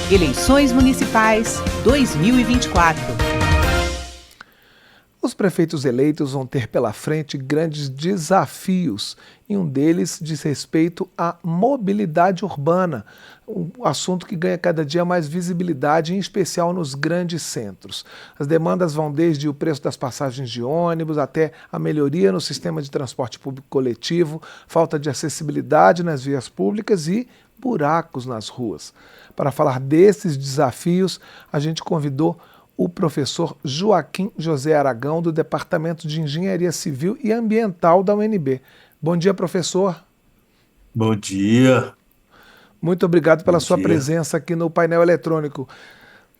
Eleições Municipais 2024. Os prefeitos eleitos vão ter pela frente grandes desafios, e um deles diz respeito à mobilidade urbana, um assunto que ganha cada dia mais visibilidade, em especial nos grandes centros. As demandas vão desde o preço das passagens de ônibus até a melhoria no sistema de transporte público coletivo, falta de acessibilidade nas vias públicas e buracos nas ruas. Para falar desses desafios, a gente convidou o professor Joaquim José Aragão, do Departamento de Engenharia Civil e Ambiental da UNB. Bom dia, professor. Bom dia. Muito obrigado Bom pela sua dia. presença aqui no painel eletrônico.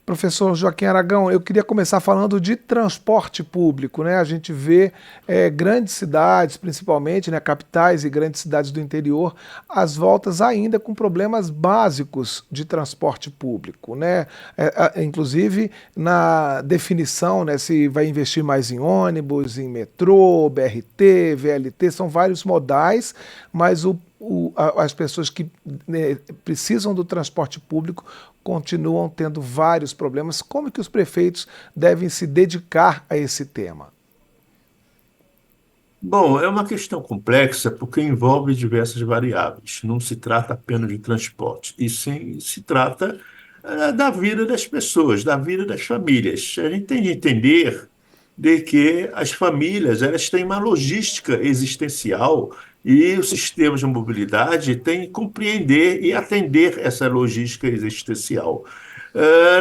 Professor Joaquim Aragão, eu queria começar falando de transporte público, né? A gente vê grandes cidades, principalmente, né, capitais e grandes cidades do interior, às voltas ainda com problemas básicos de transporte público, né? Inclusive na definição, né, se vai investir mais em ônibus, em metrô, BRT, VLT, são vários modais, mas as pessoas que, né, precisam do transporte público continuam tendo vários problemas. Como que os prefeitos devem se dedicar a esse tema? Bom, é uma questão complexa porque envolve diversas variáveis. Não se trata apenas de transporte, e sim se trata da vida das pessoas, da vida das famílias. A gente tem de entender de que as famílias elas têm uma logística existencial e os sistemas de mobilidade têm que compreender e atender essa logística existencial.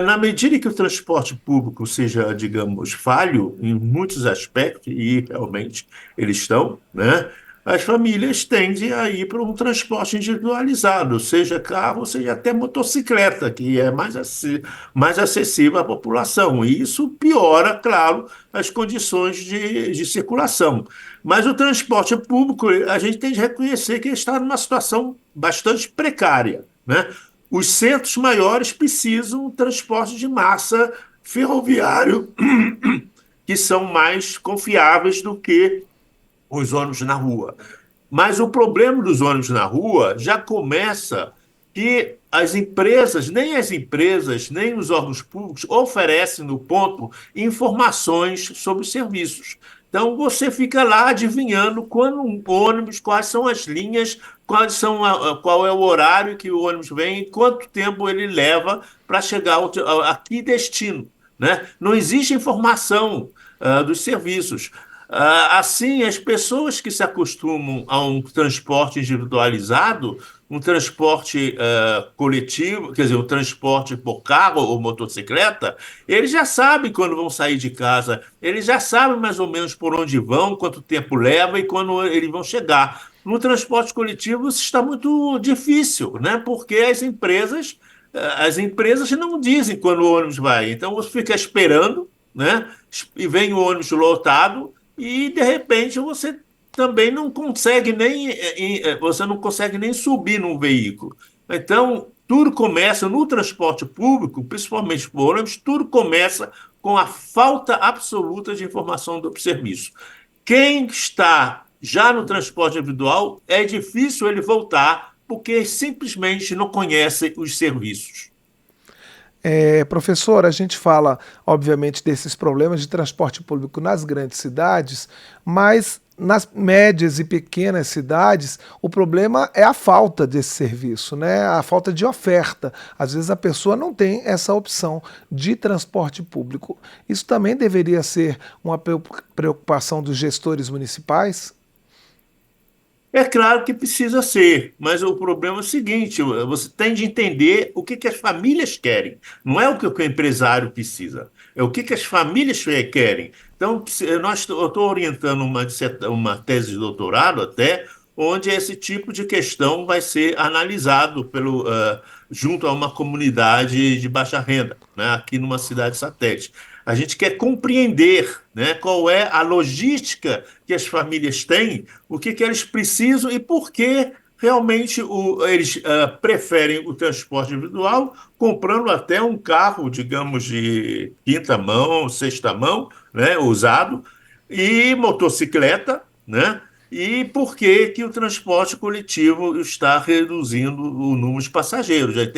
Na medida que o transporte público seja, digamos, falho em muitos aspectos, e realmente eles estão, né? As famílias tendem a ir para um transporte individualizado, seja carro, seja até motocicleta, que é mais acessível à população. E isso piora, claro, as condições de circulação. Mas o transporte público, a gente tem de reconhecer que está numa situação bastante precária, né? Os centros maiores precisam de transporte de massa ferroviário, que são mais confiáveis do que os ônibus na rua. Mas o problema dos ônibus na rua já começa que as empresas, nem os órgãos públicos oferecem no ponto informações sobre os serviços. Então você fica lá adivinhando quando um ônibus, quais são as linhas, qual é o horário que o ônibus vem, e quanto tempo ele leva para chegar a que destino, né? Não existe informação dos serviços. Assim, as pessoas que se acostumam a um transporte individualizado, um transporte coletivo, quer dizer, um transporte por carro ou motocicleta, eles já sabem quando vão sair de casa, eles já sabem mais ou menos por onde vão, quanto tempo leva e quando eles vão chegar. No transporte coletivo, isso está muito difícil, né? Porque as empresas não dizem quando o ônibus vai. Então, você fica esperando, né? E vem o ônibus lotado e de repente você não consegue nem subir num veículo. Então, tudo começa no transporte público, principalmente por ônibus, tudo começa com a falta absoluta de informação do serviço. Quem está já no transporte individual, é difícil ele voltar porque simplesmente não conhece os serviços. Professor, a gente fala, obviamente, desses problemas de transporte público nas grandes cidades, mas nas médias e pequenas cidades, o problema é a falta desse serviço, né? A falta de oferta. Às vezes a pessoa não tem essa opção de transporte público. Isso também deveria ser uma preocupação dos gestores municipais? É claro que precisa ser, mas o problema é o seguinte: você tem de entender o que as famílias querem. Não é o que o empresário precisa, é o que as famílias querem. Então, eu estou orientando uma tese de doutorado até, onde esse tipo de questão vai ser analisado junto a uma comunidade de baixa renda, né, aqui numa cidade satélite. A gente quer compreender, né, qual é a logística que as famílias têm, o que eles precisam e por que realmente eles preferem o transporte individual, comprando até um carro, digamos, de quinta mão, sexta mão, né, usado, e motocicleta, né? e por que que o transporte coletivo está reduzindo o número de passageiros. A gente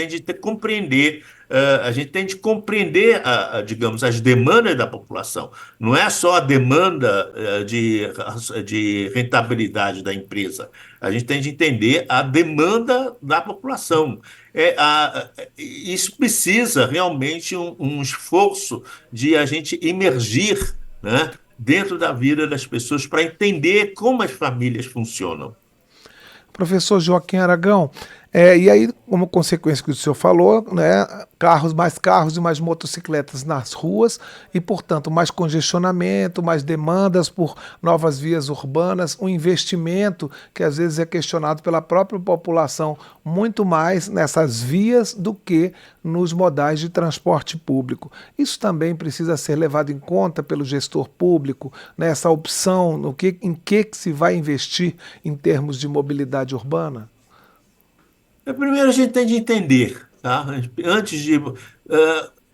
tem de compreender, digamos, as demandas da população. Não é só a demanda de rentabilidade da empresa. A gente tem de entender a demanda da população. Isso precisa realmente um esforço de a gente imergir, né, dentro da vida das pessoas para entender como as famílias funcionam. Professor Joaquim Aragão, e aí, como consequência que o senhor falou, né, carros e mais motocicletas nas ruas e, portanto, mais congestionamento, mais demandas por novas vias urbanas, um investimento que às vezes é questionado pela própria população muito mais nessas vias do que nos modais de transporte público. Isso também precisa ser levado em conta pelo gestor público, nessa opção, em que se vai investir em termos de mobilidade urbana? Primeiro, a gente tem de entender, tá? Antes de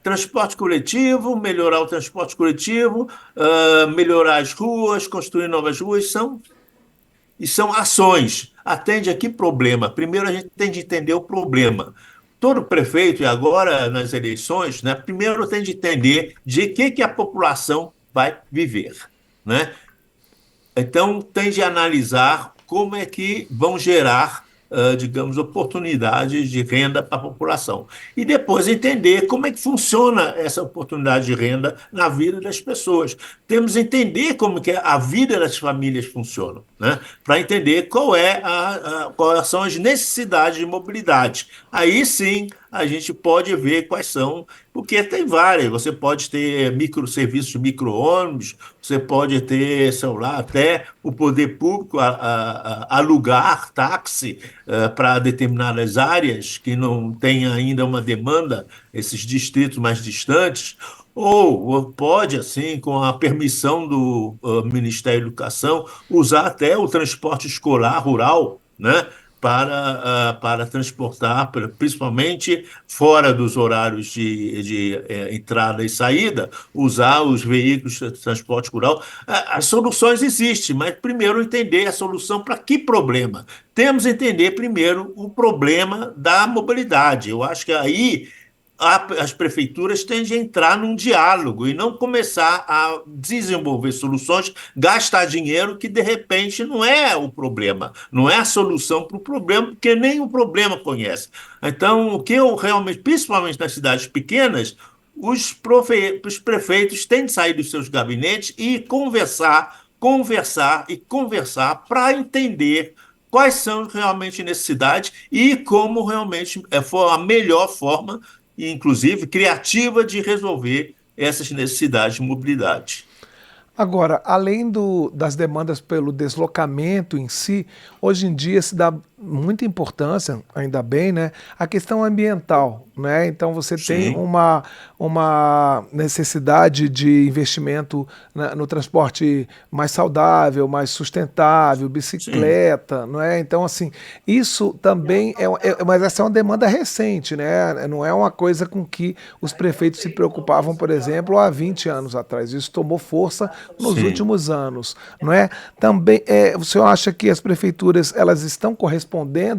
transporte coletivo, melhorar o transporte coletivo, melhorar as ruas, construir novas ruas, são ações. Atende a que problema? Primeiro, a gente tem de entender o problema. Todo prefeito, e agora nas eleições, né, primeiro tem de entender de que a população vai viver, né? Então, tem de analisar como é que vão gerar, digamos, oportunidades de renda para a população. E depois entender como é que funciona essa oportunidade de renda na vida das pessoas. Temos que entender como que a vida das famílias funciona, né? Para entender quais são as necessidades de mobilidade. Aí sim a gente pode ver quais são, porque tem várias. Você pode ter serviços de micro-ônibus, você pode ter, sei lá, até o poder público alugar táxi para determinadas áreas que não têm ainda uma demanda, esses distritos mais distantes, ou pode, assim, com a permissão do Ministério da Educação, usar até o transporte escolar rural, né? Para transportar, principalmente fora dos horários de entrada e saída, usar os veículos de transporte rural. As soluções existem, mas primeiro entender a solução para que problema. Temos que entender primeiro o problema da mobilidade. Eu acho que aí as prefeituras têm de entrar num diálogo e não começar a desenvolver soluções, gastar dinheiro que de repente não é o problema, não é a solução para o problema, porque nem o problema conhece. Então, o que eu realmente, principalmente nas cidades pequenas, os prefeitos têm de sair dos seus gabinetes e conversar para entender quais são realmente necessidades e como realmente for a melhor forma, inclusive criativa, de resolver essas necessidades de mobilidade. Agora, além das demandas pelo deslocamento em si, hoje em dia se dá muita importância, ainda bem, né, à questão ambiental, né? Então você tem Sim, uma necessidade de investimento no transporte mais saudável, mais sustentável, sim. bicicleta, não é? Então, assim, isso também mas essa é uma demanda recente, né? Não é uma coisa com que os prefeitos se preocupavam, por exemplo, há 20 anos atrás. Isso tomou força nos Sim. últimos anos, não é? Também, o senhor acha que as prefeituras elas estão correspondendo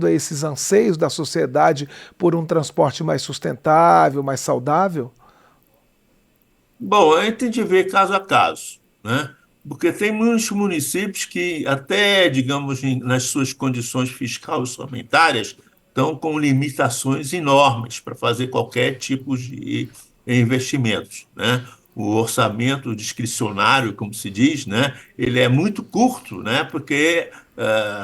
a esses anseios da sociedade por um transporte mais sustentável, mais saudável? Bom, a gente tem de ver caso a caso, né? Porque tem muitos municípios que, até, digamos, nas suas condições fiscais orçamentárias, estão com limitações enormes para fazer qualquer tipo de investimentos, né? O orçamento discricionário, como se diz, né? Ele é muito curto, né? Porque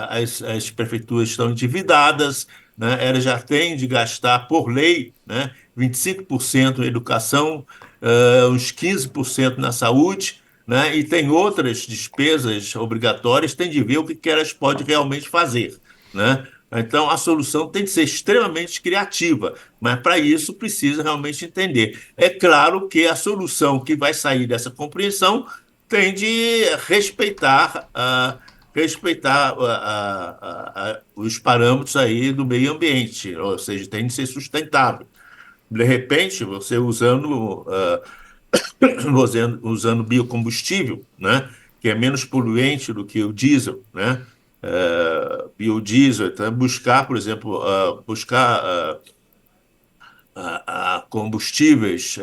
as prefeituras estão endividadas, né? Elas já têm de gastar, por lei, né? 25% em educação, uns 15% na saúde, né? E tem outras despesas obrigatórias, tem de ver o que elas podem realmente fazer, né? Então, a solução tem de ser extremamente criativa, mas para isso precisa realmente entender. É claro que a solução que vai sair dessa compreensão tem de respeitar os parâmetros aí do meio ambiente, ou seja, tem de ser sustentável. De repente, você usando, usando biocombustível, né? que é menos poluente do que o diesel, né? Biodiesel, então buscar, por exemplo, combustíveis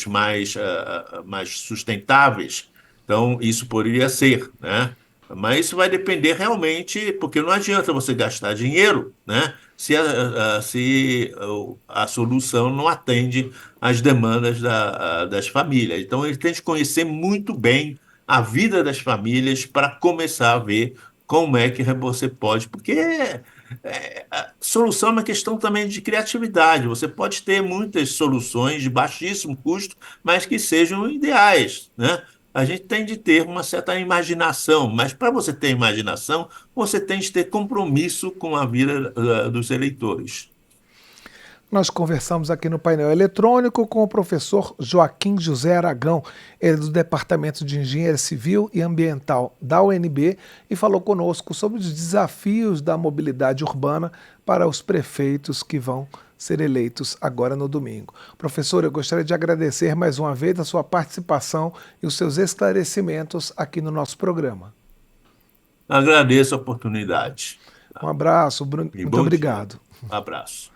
mais sustentáveis. Então, isso poderia ser, né? Mas isso vai depender realmente, porque não adianta você gastar dinheiro, né? Se a solução não atende às demandas das famílias. Então, ele tem que conhecer muito bem a vida das famílias para começar a ver como é que você pode, porque a solução é uma questão também de criatividade. Você pode ter muitas soluções de baixíssimo custo, mas que sejam ideais, né? A gente tem de ter uma certa imaginação, mas para você ter imaginação, você tem de ter compromisso com a vida, dos eleitores. Nós conversamos aqui no painel eletrônico com o professor Joaquim José Aragão, ele é do Departamento de Engenharia Civil e Ambiental da UNB, e falou conosco sobre os desafios da mobilidade urbana para os prefeitos que vão ser eleitos agora no domingo. Professor, eu gostaria de agradecer mais uma vez a sua participação e os seus esclarecimentos aqui no nosso programa. Agradeço a oportunidade. Um abraço, E muito bom dia. obrigado. Um abraço.